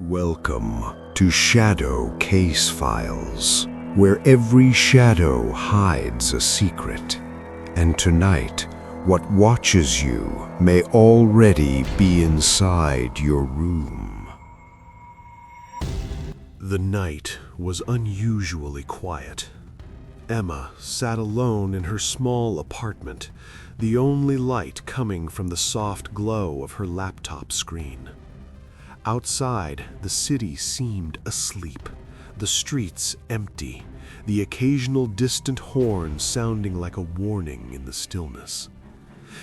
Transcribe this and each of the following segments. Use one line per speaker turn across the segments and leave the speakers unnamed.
Welcome to Shadow Case Files, where every shadow hides a secret. And tonight, what watches you may already be inside your room.
The night was unusually quiet. Emma sat alone in her small apartment, the only light coming from the soft glow of her laptop screen. Outside, the city seemed asleep, the streets empty, the occasional distant horn sounding like a warning in the stillness.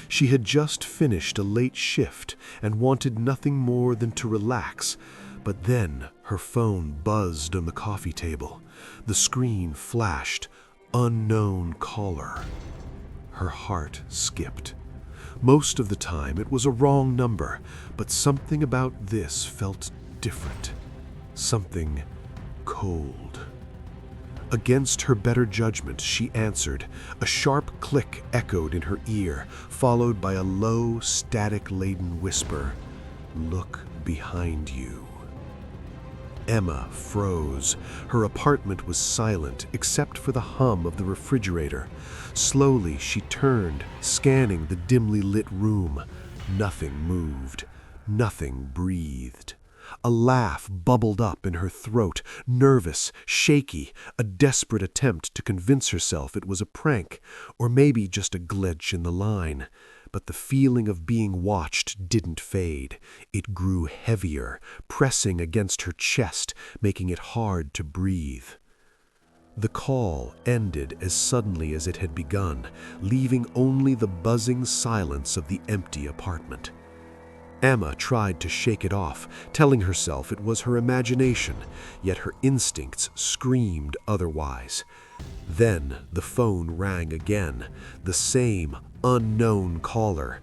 She had just finished a late shift and wanted nothing more than to relax, but then her phone buzzed on the coffee table. The screen flashed, "Unknown caller." Her heart skipped. Most of the time it was a wrong number, but something about this felt different. Something cold. Against her better judgment, she answered. A sharp click echoed in her ear, followed by a low, static-laden whisper, "Look behind you." Emma froze. Her apartment was silent except for the hum of the refrigerator. Slowly, she turned, scanning the dimly lit room. Nothing moved. Nothing breathed. A laugh bubbled up in her throat, nervous, shaky, a desperate attempt to convince herself it was a prank, or maybe just a glitch in the line. But the feeling of being watched didn't fade. It grew heavier, pressing against her chest, making it hard to breathe. The call ended as suddenly as it had begun, leaving only the buzzing silence of the empty apartment. Emma tried to shake it off, telling herself it was her imagination, yet her instincts screamed otherwise. Then the phone rang again, the same unknown caller.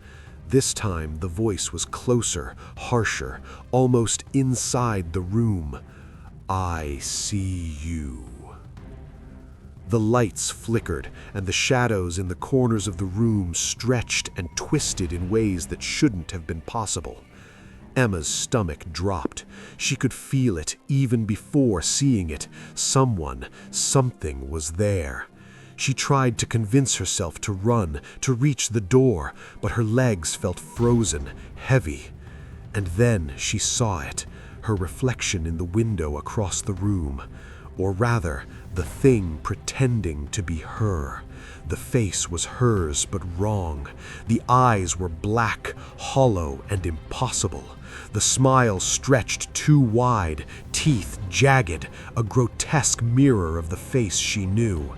This time the voice was closer, harsher, almost inside the room. "I see you." The lights flickered, and the shadows in the corners of the room stretched and twisted in ways that shouldn't have been possible. Emma's stomach dropped. She could feel it even before seeing it. Something was there. She tried to convince herself to run, to reach the door, but her legs felt frozen, heavy. And then she saw it, her reflection in the window across the room. Or rather, the thing pretending to be her. The face was hers, but wrong. The eyes were black, hollow, and impossible. The smile stretched too wide, teeth jagged, a grotesque mirror of the face she knew.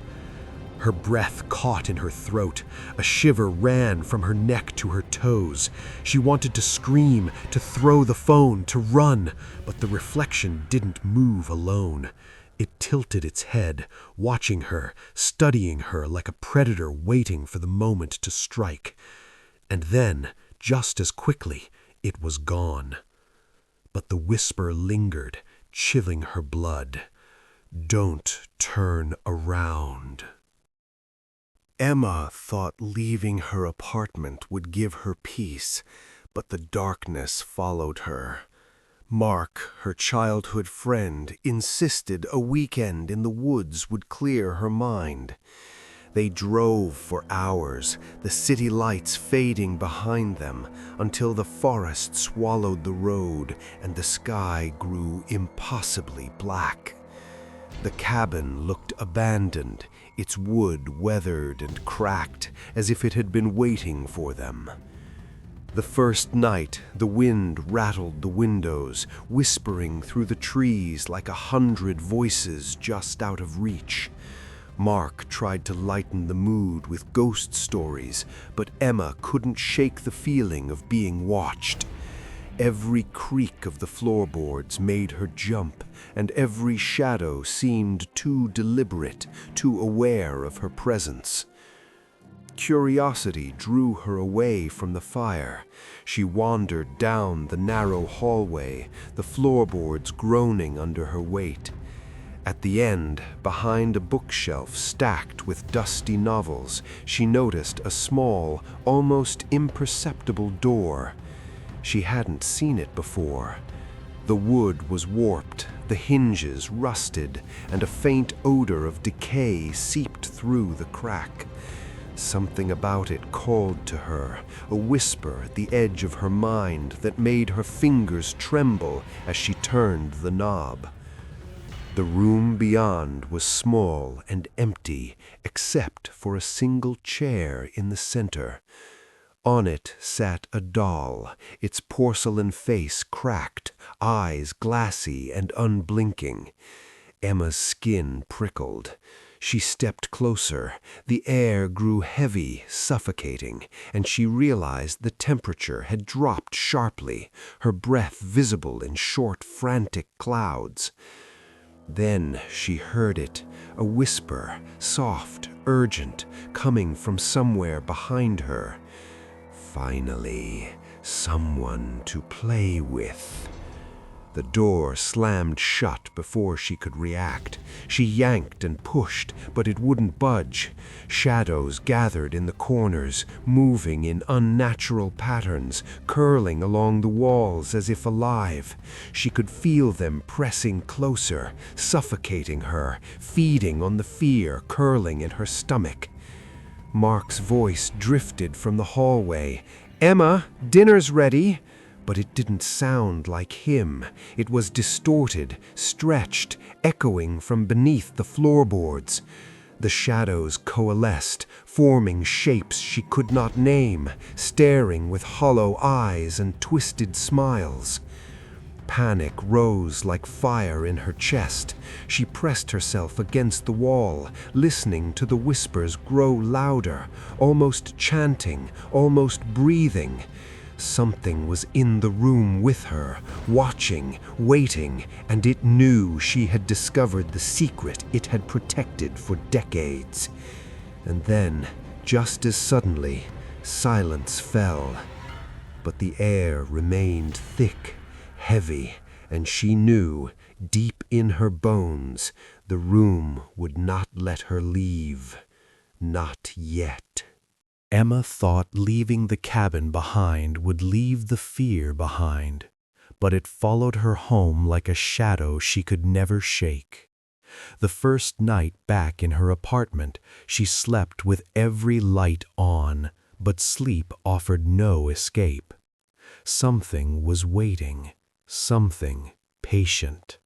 Her breath caught in her throat. A shiver ran from her neck to her toes. She wanted to scream, to throw the phone, to run, but the reflection didn't move alone. It tilted its head, watching her, studying her like a predator waiting for the moment to strike. And then, just as quickly, it was gone. But the whisper lingered, chilling her blood. "Don't turn around." Emma thought leaving her apartment would give her peace, but the darkness followed her. Mark, her childhood friend, insisted a weekend in the woods would clear her mind. They drove for hours, the city lights fading behind them, until the forest swallowed the road and the sky grew impossibly black. The cabin looked abandoned, its wood weathered and cracked, as if it had been waiting for them. The first night, the wind rattled the windows, whispering through the trees like 100 voices just out of reach. Mark tried to lighten the mood with ghost stories, but Emma couldn't shake the feeling of being watched. Every creak of the floorboards made her jump, and every shadow seemed too deliberate, too aware of her presence. Curiosity drew her away from the fire. She wandered down the narrow hallway, the floorboards groaning under her weight. At the end, behind a bookshelf stacked with dusty novels, she noticed a small, almost imperceptible door. She hadn't seen it before.
The wood was warped, the hinges rusted, and a faint odor of decay seeped through the crack. Something about it called to her, a whisper at the edge of her mind that made her fingers tremble as she turned the knob. The room beyond was small and empty, except for a single chair in the center. On it sat a doll, its porcelain face cracked, eyes glassy and unblinking. Emma's skin prickled. She stepped closer. The air grew heavy, suffocating, and she realized the temperature had dropped sharply, her breath visible in short, frantic clouds. Then she heard it, a whisper, soft, urgent, coming from somewhere behind her. Finally, someone to play with. The door slammed shut before she could react. She yanked and pushed, but it wouldn't budge. Shadows gathered in the corners, moving in unnatural patterns, curling along the walls as if alive. She could feel them pressing closer, suffocating her, feeding on the fear curling in her stomach. Mark's voice drifted from the hallway. "Emma, dinner's ready." But it didn't sound like him. It was distorted, stretched, echoing from beneath the floorboards. The shadows coalesced, forming shapes she could not name, staring with hollow eyes and twisted smiles. Panic rose like fire in her chest. She pressed herself against the wall, listening to the whispers grow louder, almost chanting, almost breathing. Something was in the room with her, watching, waiting, and it knew she had discovered the secret it had protected for decades. And then, just as suddenly, silence fell. But the air remained thick, heavy, and she knew, deep in her bones, the room would not let her leave. Not yet. Emma thought leaving the cabin behind would leave the fear behind, but it followed her home like a shadow she could never shake. The first night back in her apartment, she slept with every light on, but sleep offered no escape. Something was waiting, something patient.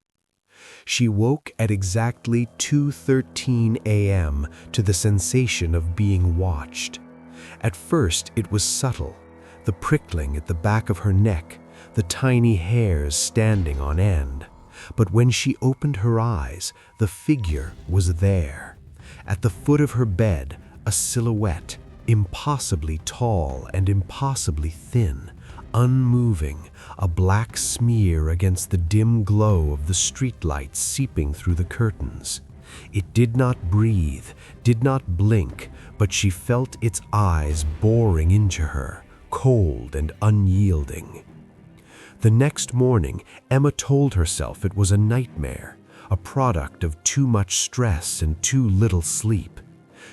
She woke at exactly 2:13 a.m. to the sensation of being watched. At first it was subtle, the prickling at the back of her neck, the tiny hairs standing on end. But when she opened her eyes, the figure was there. At the foot of her bed, a silhouette, impossibly tall and impossibly thin, unmoving, a black smear against the dim glow of the streetlights seeping through the curtains. It did not breathe, did not blink, but she felt its eyes boring into her, cold and unyielding. The next morning, Emma told herself it was a nightmare, a product of too much stress and too little sleep.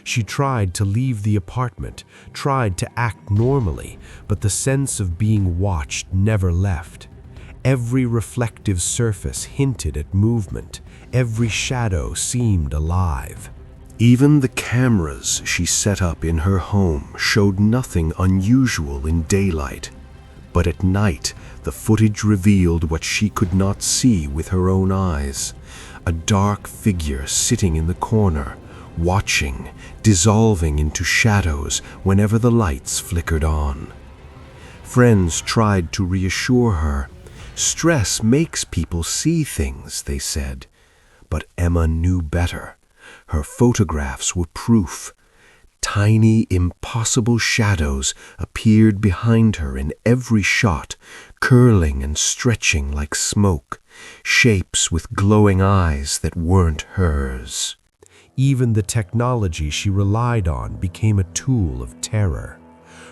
She tried to leave the apartment, tried to act normally, but the sense of being watched never left. Every reflective surface hinted at movement. Every shadow seemed alive. Even the cameras she set up in her home showed nothing unusual in daylight. But at night, the footage revealed what she could not see with her own eyes. A dark figure sitting in the corner, watching, dissolving into shadows whenever the lights flickered on. Friends tried to reassure her. Stress makes people see things, they said. But Emma knew better. Her photographs were proof. Tiny, impossible shadows appeared behind her in every shot, curling and stretching like smoke, shapes with glowing eyes that weren't hers. Even the technology she relied on became a tool of terror.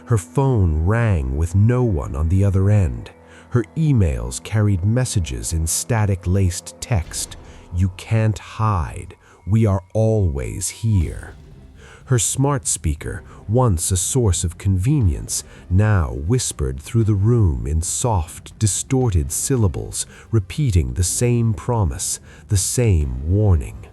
Her phone rang with no one on the other end. Her emails carried messages in static-laced text. "You can't hide. We are always here."
Her smart speaker, once a source of convenience, now whispered through the room in soft, distorted syllables, repeating the same promise, the same warning.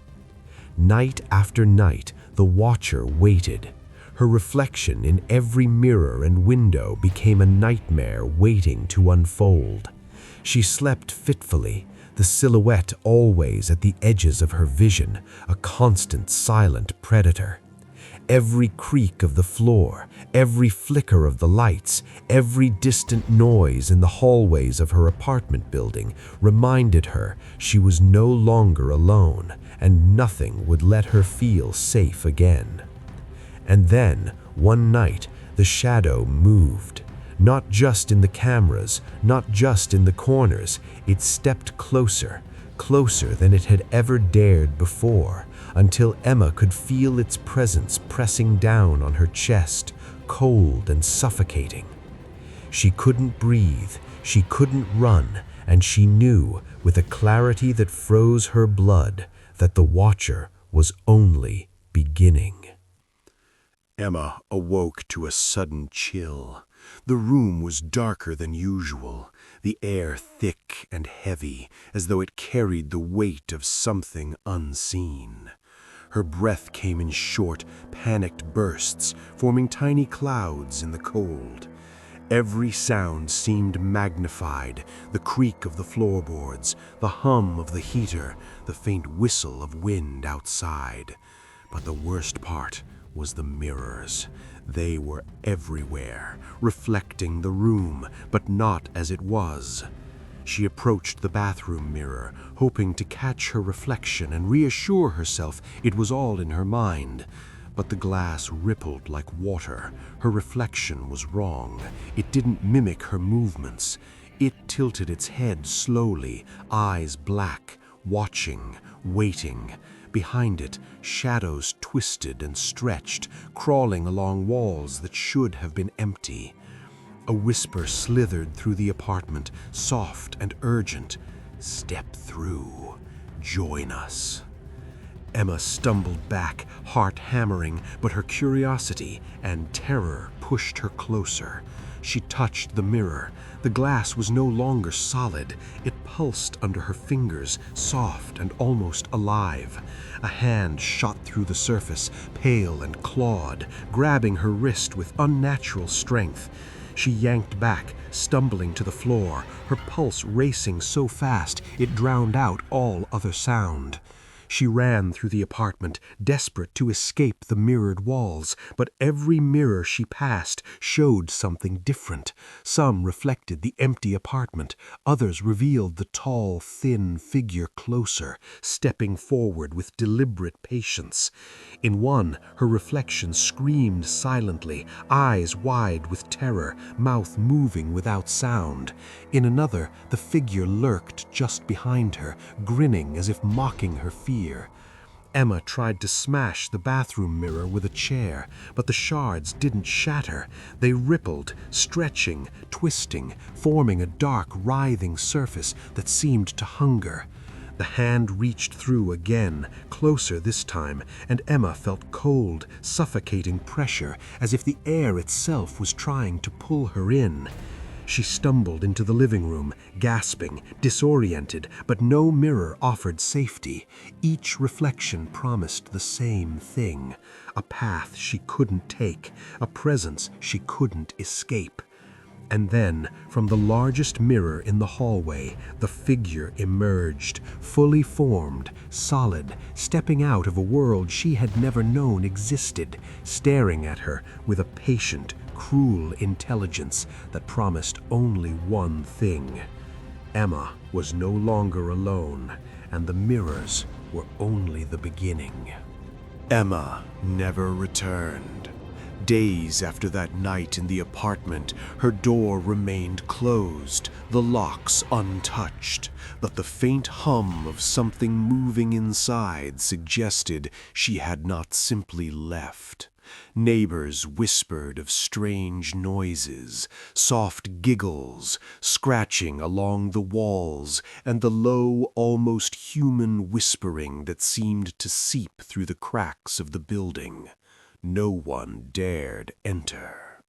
Night after night, the watcher waited. Her reflection in every mirror and window became a nightmare waiting to unfold. She slept fitfully, the silhouette always at the edges of her vision, a constant silent predator. Every creak of the floor, every flicker of the lights, every distant noise in the hallways of her apartment building reminded her she was no longer alone, and nothing would let her feel safe again. And then, one night, the shadow moved. Not just in the cameras, not just in the corners, it stepped closer, closer than it had ever dared before, until Emma could feel its presence pressing down on her chest, cold and suffocating. She couldn't breathe, she couldn't run, and she knew, with a clarity that froze her blood, that the watcher was only beginning.
Emma awoke to a sudden chill. The room was darker than usual, the air thick and heavy, as though it carried the weight of something unseen. Her breath came in short, panicked bursts, forming tiny clouds in the cold. Every sound seemed magnified, the creak of the floorboards, the hum of the heater, the faint whistle of wind outside. But the worst part was the mirrors. They were everywhere, reflecting the room, but not as it was. She approached the bathroom mirror, hoping to catch her reflection and reassure herself it was all in her mind. But the glass rippled like water. Her reflection was wrong. It didn't mimic her movements. It tilted its head slowly, eyes black, watching, waiting. Behind it, shadows twisted and stretched, crawling along walls that should have been empty. A whisper slithered through the apartment, soft and urgent. "Step through. Join us." Emma stumbled back, heart hammering, but her curiosity and terror pushed her closer. She touched the mirror. The glass was no longer solid. It pulsed under her fingers, soft and almost alive. A hand shot through the surface, pale and clawed, grabbing her wrist with unnatural strength. She yanked back, stumbling to the floor, her pulse racing so fast it drowned out all other sound. She ran through the apartment, desperate to escape the mirrored walls, but every mirror she passed showed something different. Some reflected the empty apartment, others revealed the tall, thin figure closer, stepping forward with deliberate patience. In one, her reflection screamed silently, eyes wide with terror, mouth moving without sound. In another, the figure lurked just behind her, grinning as if mocking her fear. Emma tried to smash the bathroom mirror with a chair, but the shards didn't shatter. They rippled, stretching, twisting, forming a dark, writhing surface that seemed to hunger. The hand reached through again, closer this time, and Emma felt cold, suffocating pressure, as if the air itself was trying to pull her in. She stumbled into the living room, gasping, disoriented, but no mirror offered safety. Each reflection promised the same thing: a path she couldn't take, a presence she couldn't escape. And then, from the largest mirror in the hallway, the figure emerged, fully formed, solid, stepping out of a world she had never known existed, staring at her with a patient, cruel intelligence that promised only one thing. Emma was no longer alone, and the mirrors were only the beginning. Emma never returned. Days after that night in the apartment, her door remained closed, the locks untouched, but the faint hum of something moving inside suggested she had not simply left. Neighbors whispered of strange noises, soft giggles, scratching along the walls, and the low, almost human whispering that seemed to seep through the cracks of the building. No one dared enter.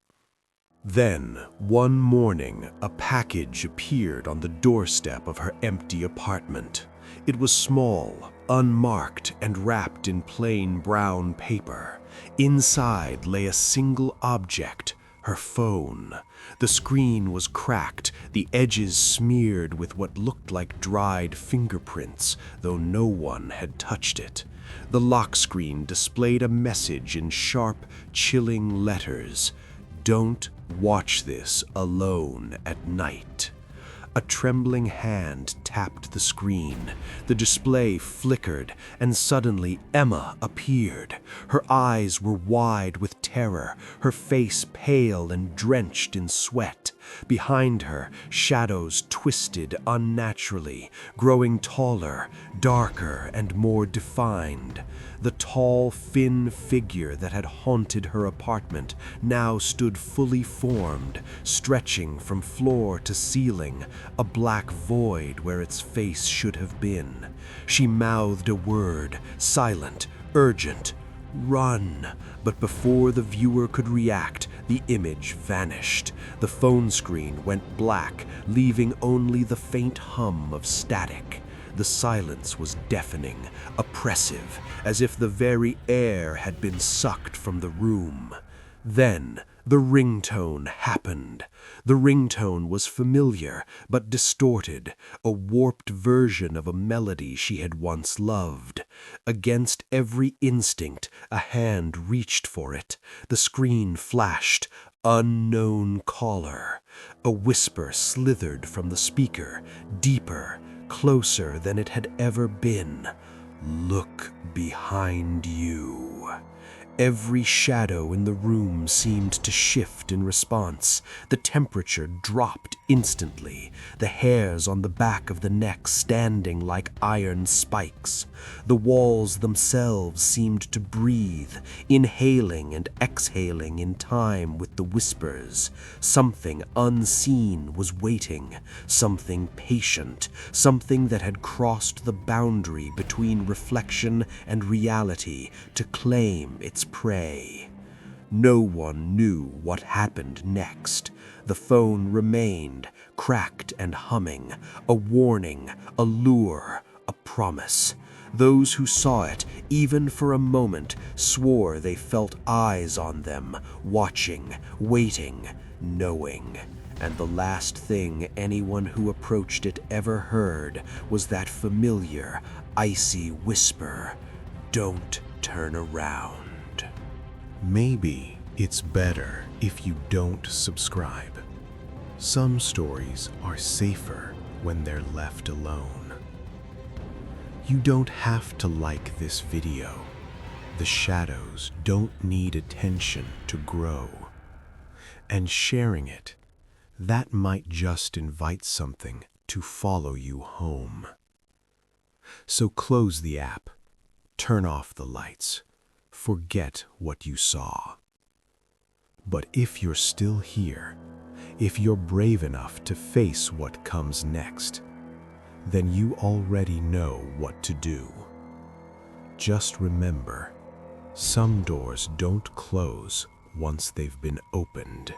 Then, one morning, a package appeared on the doorstep of her empty apartment. It was small, unmarked, and wrapped in plain brown paper. Inside lay a single object, her phone. The screen was cracked, the edges smeared with what looked like dried fingerprints, though no one had touched it. The lock screen displayed a message in sharp, chilling letters: "Don't watch this alone at night." A trembling hand tapped the screen. The display flickered, and suddenly Emma appeared. Her eyes were wide with terror, her face pale and drenched in sweat. Behind her, shadows twisted unnaturally, growing taller, darker, and more defined. The tall, thin figure that had haunted her apartment now stood fully formed, stretching from floor to ceiling, a black void where its face should have been. She mouthed a word, silent, urgent: "Run!" But before the viewer could react, the image vanished. The phone screen went black, leaving only the faint hum of static. The silence was deafening, oppressive, as if the very air had been sucked from the room. Then the ringtone happened. The ringtone was familiar, but distorted, a warped version of a melody she had once loved. Against every instinct, a hand reached for it. The screen flashed, "Unknown caller." A whisper slithered from the speaker, deeper, closer than it had ever been. "Look behind you." Every shadow in the room seemed to shift in response. The temperature dropped instantly, the hairs on the back of the neck standing like iron spikes. The walls themselves seemed to breathe, inhaling and exhaling in time with the whispers. Something unseen was waiting, something patient, something that had crossed the boundary between reflection and reality to claim its prey. No one knew what happened next. The phone remained, cracked and humming, a warning, a lure, a promise. Those who saw it, even for a moment, swore they felt eyes on them, watching, waiting, knowing. And the last thing anyone who approached it ever heard was that familiar, icy whisper: "Don't turn around."
Maybe it's better if you don't subscribe. Some stories are safer when they're left alone. You don't have to like this video. The shadows don't need attention to grow. And sharing it, that might just invite something to follow you home. So close the app, turn off the lights, forget what you saw. But if you're still here, if you're brave enough to face what comes next, then you already know what to do. Just remember, some doors don't close once they've been opened.